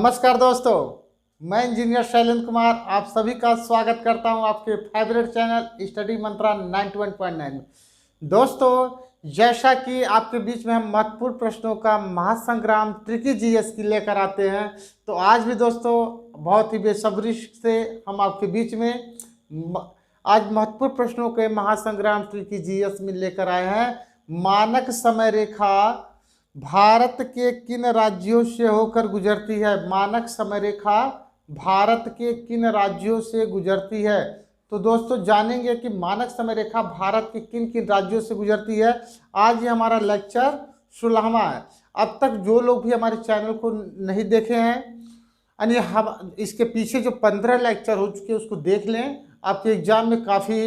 नमस्कार दोस्तों, मैं इंजीनियर शैलेंद्र कुमार आप सभी का स्वागत करता हूं आपके फेवरेट चैनल स्टडी मंत्रा 91.9 में। दोस्तों, जैसा कि आपके बीच में हम महत्वपूर्ण प्रश्नों का महासंग्राम ट्रिकी जीएस की लेकर आते हैं, तो आज भी दोस्तों बहुत ही बेसब्री से हम आपके बीच में आज महत्वपूर्ण प्रश्नों के महासंग्राम ट्रिकी जीएस में लेकर आए हैं। मानक समय रेखा भारत के किन राज्यों से होकर गुजरती है? मानक समय रेखा भारत के किन राज्यों से गुजरती है? तो दोस्तों जानेंगे कि मानक समय रेखा भारत के किन किन राज्यों से गुजरती है। आज ये हमारा लेक्चर 16वां है। अब तक जो लोग भी हमारे चैनल को नहीं देखे हैं, यानी हम इसके पीछे जो 15 लेक्चर हो चुके हैं उसको देख लें, आपके एग्जाम में काफ़ी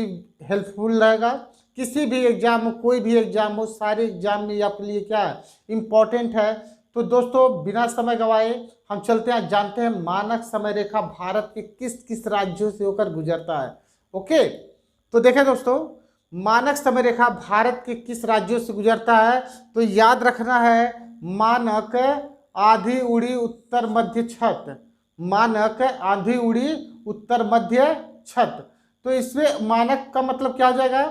हेल्पफुल रहेगा। किसी भी एग्जाम हो, कोई भी एग्जाम हो, सारे एग्जाम में आपके लिए क्या है, इम्पॉर्टेंट है। तो दोस्तों बिना समय गवाए हम चलते हैं, जानते हैं मानक समय रेखा भारत के किस किस राज्यों से होकर गुजरता है। ओके, तो देखें दोस्तों, मानक समय रेखा भारत के किस राज्यों से गुजरता है, तो याद रखना है मानक आधी उड़ी उत्तर मध्य छत। मानक आधी उड़ी उत्तर मध्य छत। तो इसमें मानक का मतलब क्या हो जाएगा?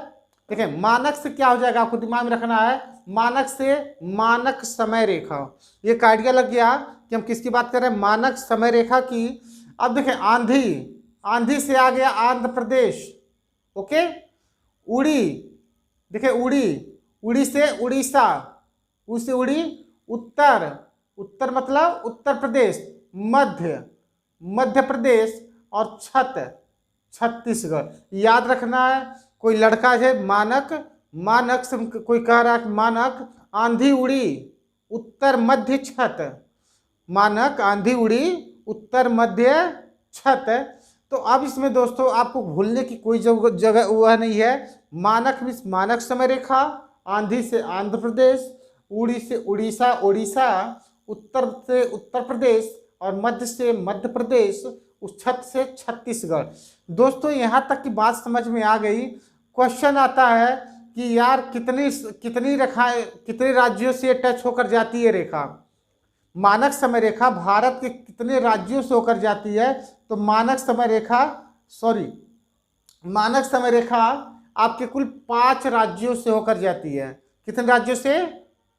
देखिए, मानक से क्या हो जाएगा आपको दिमाग में रखना है। मानक से मानक समय रेखा, ये एक आइडिया लग गया कि हम किसकी बात कर रहे हैं, मानक समय रेखा की। अब देखिए, आंधी, आंधी से आ गया आंध्र प्रदेश। ओके, उड़ी, देखिए उड़ी, उड़ी से उड़ीसा, उससे उड़ी उत्तर, उत्तर मतलब उत्तर प्रदेश, मध्य, मध्य प्रदेश, और छत, छत्तीसगढ़। याद रखना है, कोई लड़का है मानक, मानक से कोई कह रहा है मानक आंधी उड़ी उत्तर मध्य छत, मानक आंधी उड़ी उत्तर मध्य छत। तो अब इसमें दोस्तों आपको भूलने की कोई जगह वह नहीं है। मानक में मानक समय रेखा, आंधी से आंध्र प्रदेश, उड़ी से उड़ीसा, उड़ीसा, उत्तर से उत्तर प्रदेश, और मध्य से मध्य प्रदेश, उस छत से छत्तीसगढ़। दोस्तों यहाँ तक की बात समझ में आ गई। क्वेश्चन आता है कि यार कितनी कितनी रेखाएं, कितने राज्यों से टच होकर जाती है रेखा? मानक समय रेखा भारत के कितने राज्यों से होकर जाती है? तो मानक समय रेखा, सॉरी, मानक समय रेखा आपके कुल 5 राज्यों से होकर जाती है। कितने राज्यों से?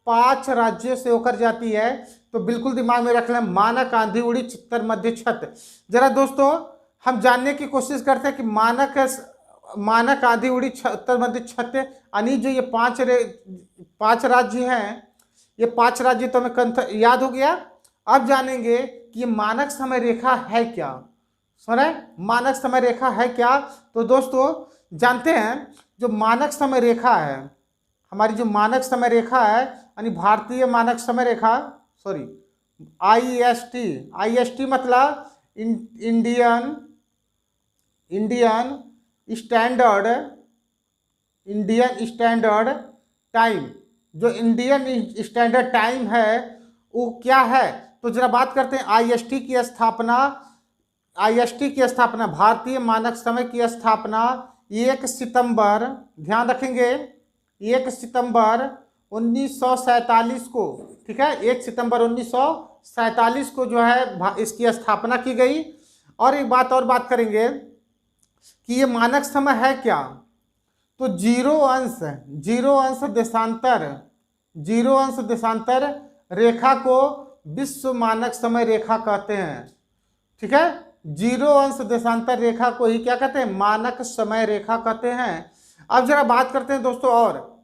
5 राज्यों से होकर जाती है। तो बिल्कुल दिमाग में रख लें, मानक आंधी उड़ी चित्तर मध्य छत। जरा दोस्तों हम जानने की कोशिश करते हैं कि मानक आंधी उड़ी उत्तर मध्य छत, यानी जो ये 5 राज्य हैं, ये 5 राज्य तो हमें याद हो गया। अब जानेंगे कि ये मानक समय रेखा है क्या। सुने, मानक समय रेखा है क्या? तो दोस्तों जानते हैं, जो मानक समय रेखा है, हमारी जो मानक समय रेखा है, यानी भारतीय मानक समय रेखा, सॉरी IST, IST मतलब इंडियन स्टैंडर्ड टाइम। जो इंडियन स्टैंडर्ड टाइम है वो क्या है? तो जरा बात करते हैं IST की स्थापना। IST की स्थापना, भारतीय मानक समय की स्थापना 1 सितंबर, ध्यान रखेंगे, 1 सितंबर 1947 को, ठीक है, 1 सितंबर 1947 को जो है इसकी स्थापना की गई। और एक बात और बात करेंगे कि ये मानक समय है क्या? तो जीरो अंश देशांतर रेखा को विश्व मानक समय रेखा कहते हैं। ठीक है, जीरो अंश देशांतर रेखा को ही क्या कहते हैं? मानक समय रेखा कहते हैं। अब जरा बात करते हैं दोस्तों, और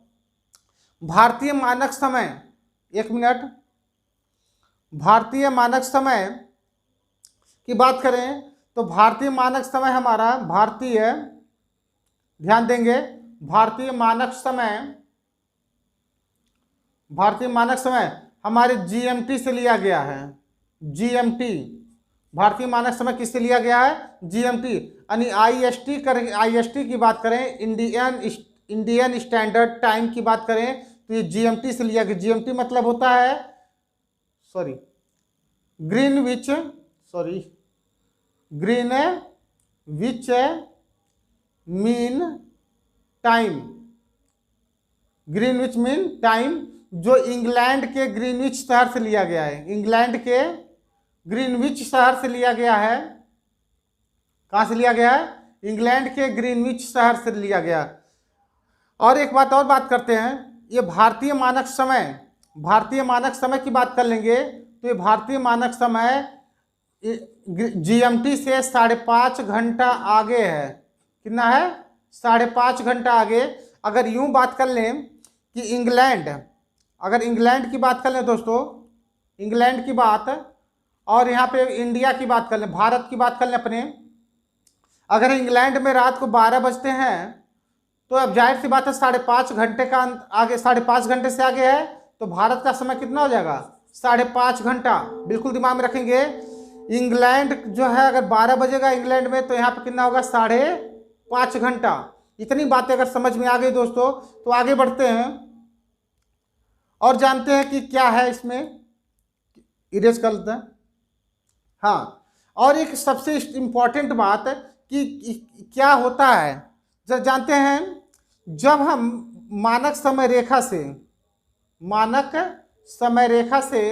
भारतीय मानक समय, एक मिनट, भारतीय मानक समय की बात करें तो भारतीय मानक समय हमारा, ध्यान देंगे, भारतीय मानक समय हमारे GMT से लिया गया है। GMT, भारतीय मानक समय किससे लिया गया है? GMT। यानी IST की बात करें, इंडियन स्टैंडर्ड टाइम की बात करें, तो ये GMT से लिया गया। GMT मतलब होता है, sorry, Greenwich mean time, Greenwich mean time, जो इंग्लैंड के ग्रीनविच शहर से लिया गया है। इंग्लैंड के ग्रीनविच शहर से लिया गया है। कहाँ से लिया गया है? इंग्लैंड के ग्रीनविच शहर से लिया गया। और एक बात और बात करते हैं, ये भारतीय मानक समय की बात कर लेंगे तो ये भारतीय मानक समय GMT से 5.5 घंटा आगे है। कितना है? 5.5 घंटा आगे। अगर यूं बात कर लें कि अगर इंग्लैंड की बात कर लें दोस्तों, इंग्लैंड की बात, और यहाँ पे इंडिया की बात कर लें, भारत की बात कर लें अपने, अगर इंग्लैंड में रात को 12 बजते हैं तो अब जाहिर सी बात है 5.5 घंटे का आगे, 5.5 घंटे से आगे है तो भारत का समय कितना हो जाएगा? 5.5 घंटा। बिल्कुल दिमाग में रखेंगे। इंग्लैंड जो है अगर 12 बजेगा इंग्लैंड में तो यहाँ पे कितना होगा? 5.5 घंटा। इतनी बातें अगर समझ में आ गई दोस्तों तो आगे बढ़ते हैं और जानते हैं कि क्या है इसमें। इरेज कर लेते हैं। हाँ, और एक सबसे इम्पॉर्टेंट बात कि क्या होता है, जब जानते हैं, जब हम मानक समय रेखा से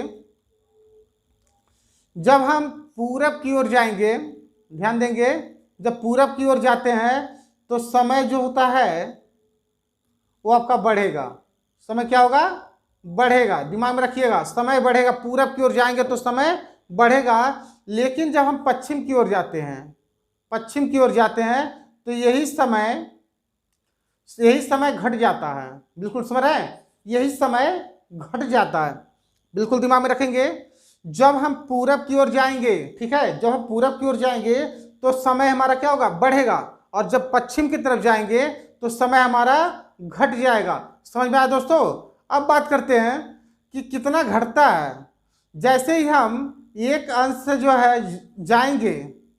जब हम पूरब की ओर जाएंगे, ध्यान देंगे, जब पूरब की ओर जाते हैं तो समय जो होता है वो आपका बढ़ेगा। समय क्या होगा? बढ़ेगा। दिमाग में रखिएगा, समय बढ़ेगा। पूरब की ओर जाएंगे तो समय बढ़ेगा। लेकिन जब हम पश्चिम की ओर जाते हैं तो यही समय घट जाता है। बिल्कुल समझ रहे हैं? यही समय घट जाता है। बिल्कुल दिमाग में रखेंगे। जब हम पूरब की ओर जाएंगे, ठीक है, जब हम पूरब की ओर जाएंगे तो समय हमारा क्या होगा? बढ़ेगा। और जब पश्चिम की तरफ जाएंगे तो समय हमारा घट जाएगा। समझ में आया दोस्तों? अब बात करते हैं कि कितना घटता है। जैसे ही हम एक अंश से जो है जाएंगे,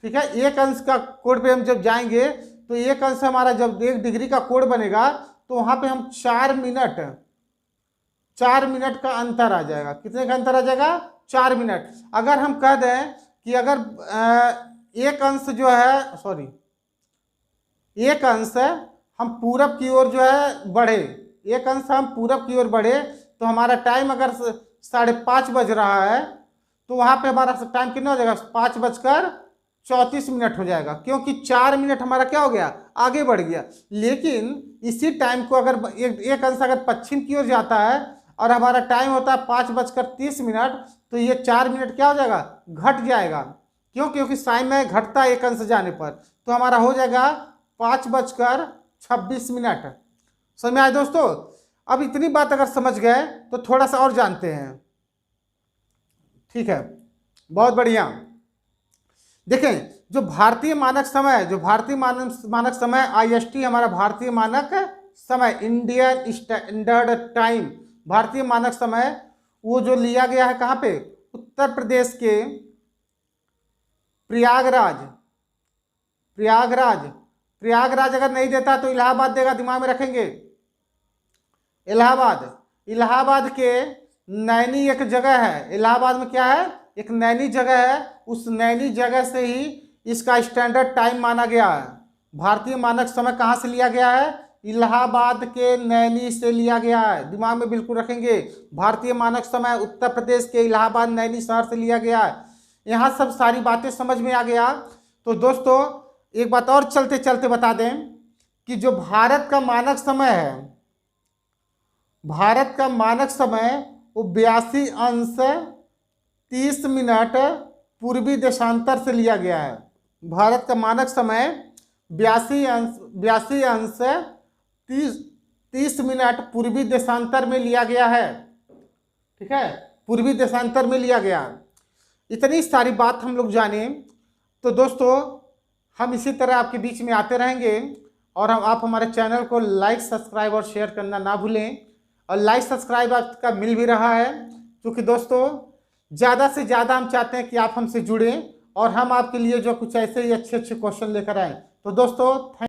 ठीक है, एक अंश का कोण पे हम जब जाएंगे तो एक अंश हमारा जब 1 डिग्री का कोण बनेगा तो वहां पे हम 4 मिनट का अंतर आ जाएगा। कितने का अंतर आ जाएगा? 4 मिनट। अगर हम कह दें कि अगर एक अंश जो है, सॉरी, एक अंश हम पूरब की ओर जो है बढ़े, एक अंश हम पूरब की ओर बढ़े तो हमारा टाइम अगर 5:30 बज रहा है तो वहां पे हमारा टाइम कितना हो जाएगा? 5:34 हो जाएगा, क्योंकि 4 मिनट हमारा क्या हो गया? आगे बढ़ गया। लेकिन इसी टाइम को अगर एक अंश अगर पश्चिम की ओर जाता है और हमारा टाइम होता है 5:30 तो ये 4 मिनट क्या हो जाएगा? घट जाएगा। क्यों? क्योंकि समय घटता है एक अंश जाने पर, तो हमारा हो जाएगा 5:26। समझ में आए दोस्तों? अब इतनी बात अगर समझ गए तो थोड़ा सा और जानते हैं। ठीक है, बहुत बढ़िया। देखें, जो भारतीय मानक समय IST, हमारा भारतीय मानक समय, इंडियन स्टैंडर्ड टाइम, भारतीय मानक समय, वो जो लिया गया है कहाँ पे? उत्तर प्रदेश के प्रयागराज अगर नहीं देता तो इलाहाबाद देगा। दिमाग में रखेंगे, इलाहाबाद के नैनी एक जगह है। इलाहाबाद में क्या है? एक नैनी जगह है। उस नैनी जगह से ही इसका स्टैंडर्ड टाइम माना गया है। भारतीय मानक समय कहाँ से लिया गया है? इलाहाबाद के नैनी से लिया गया है। दिमाग में बिल्कुल रखेंगे, भारतीय मानक समय उत्तर प्रदेश के इलाहाबाद नैनी शहर से लिया गया है। यहाँ सब सारी बातें समझ में आ गया। तो दोस्तों एक बात और चलते चलते बता दें कि जो भारत का मानक समय है, भारत का मानक समय वो 82:30 पूर्वी देशांतर से लिया गया है। भारत का मानक समय 82:30 पूर्वी देशांतर में लिया गया है। ठीक है, पूर्वी देशांतर में लिया गया। इतनी सारी बात हम लोग जाने। तो दोस्तों हम इसी तरह आपके बीच में आते रहेंगे और आप हमारे चैनल को लाइक, सब्सक्राइब और शेयर करना ना भूलें। और लाइक सब्सक्राइब आपका मिल भी रहा है, क्योंकि दोस्तों ज़्यादा से ज़्यादा हम चाहते हैं कि आप हमसे जुड़ें और हम आपके लिए जो कुछ ऐसे ही अच्छे क्वेश्चन लेकर आएँ। तो दोस्तों